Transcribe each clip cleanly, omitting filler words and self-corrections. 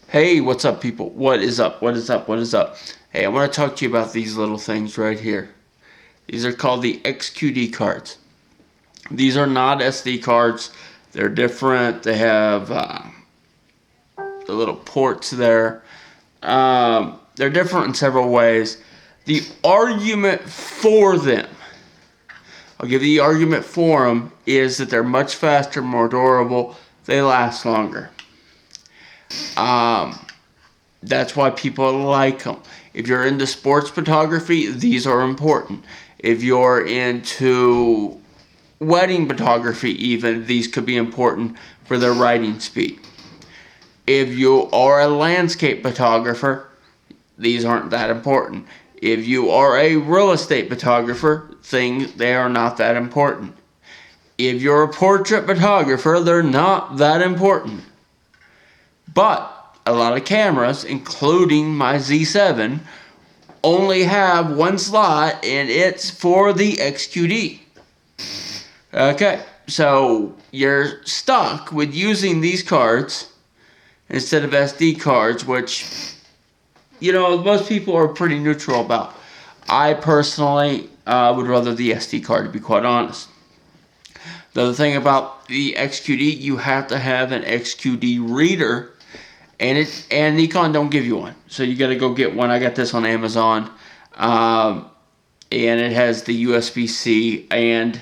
Hey, what's up, people? What is up? What is up? What is up? Hey, I want to talk to you about these little things right here. These are called the XQD cards. These are not SD cards. They're different. They have the little ports there. They're different in several ways. The argument for them, I'll give you the argument for them, is that they're much faster, more durable, they last longer. That's why people like them. If you're into sports photography, these are important. If you're into wedding photography even, these could be important for their writing speed. If you are a landscape photographer, these aren't that important. If you are a real estate photographer, they are not that important. If you're a portrait photographer, they're not that important. But a lot of cameras, including my Z7, only have one slot, and it's for the XQD. Okay, so you're stuck with using these cards instead of SD cards, which, most people are pretty neutral about. I personally would rather the SD card, to be quite honest. The other thing about the XQD, you have to have an XQD reader, and Nikon don't give you one, so you got to go get one. I got this on Amazon, and it has the USB-C, and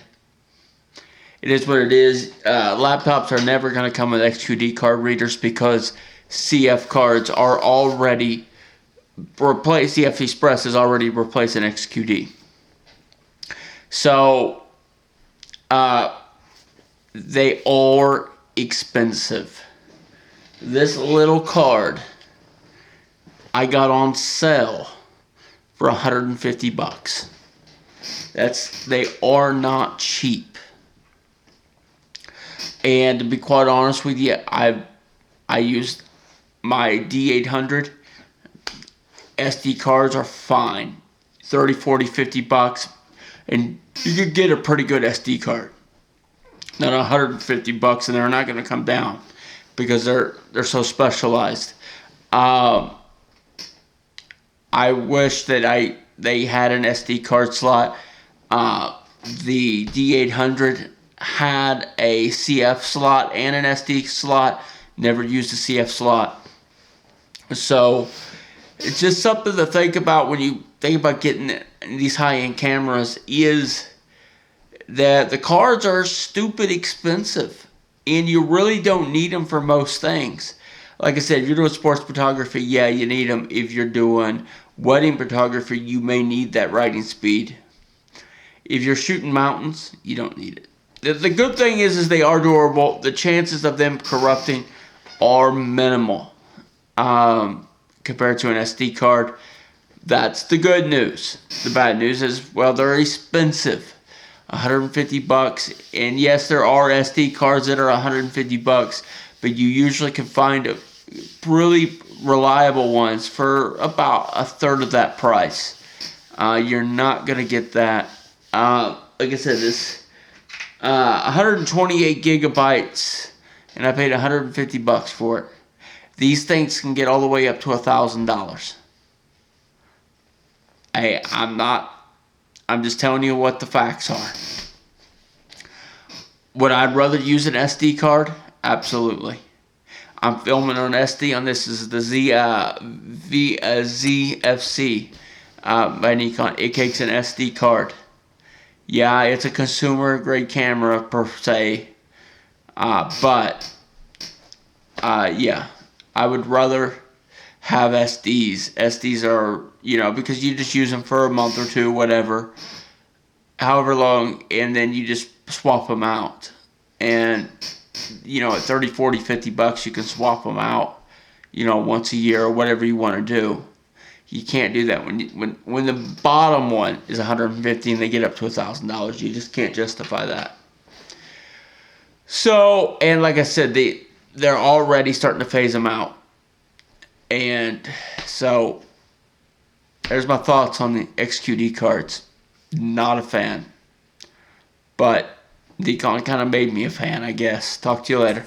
it is what it is. Laptops are never going to come with XQD card readers because CF cards are already replaced. CF Express is already replacing XQD. So, they are expensive. This little card I got on sale for $150. They are not cheap. And to be quite honest with you, I used my D800. SD cards are fine. 30, 40, $50, and you could get a pretty good SD card. Not $150, and they're not going to come down because they're so specialized. I wish that they had an SD card slot. The D800 had a CF slot and an SD slot. Never used a CF slot. So it's just something to think about when you think about getting these high-end cameras, is that the cards are stupid expensive, and you really don't need them for most things. Like I said, if you're doing sports photography, yeah, you need them. If you're doing wedding photography, you may need that writing speed. If you're shooting mountains, you don't need it. The good thing is they are durable. The chances of them corrupting are minimal compared to an SD card. That's the good news. The bad news is, well, they're expensive. $150, and yes, there are SD cards that are $150, but you usually can find really reliable ones for about a third of that price. You're not gonna get that. Like I said, this 128 gigabytes, and I paid $150 for it. These things can get all the way up to $1,000. Hey, I'm just telling you what the facts are. Would I rather use an SD card? Absolutely. I'm filming on SD on this. This is the ZFC by Nikon. It takes an SD card. Yeah, it's a consumer grade camera per se, but yeah, I would rather have SDs. SDs are, because you just use them for a month or two, whatever, however long, and then you just swap them out. And, at 30, 40, $50, you can swap them out, once a year or whatever you want to do. You can't do that when the bottom one is $150 and they get up to $1,000. You just can't justify that. So, and like I said, they're already starting to phase them out. And so, there's my thoughts on the XQD cards. Not a fan. But Nikon kind of made me a fan, I guess. Talk to you later.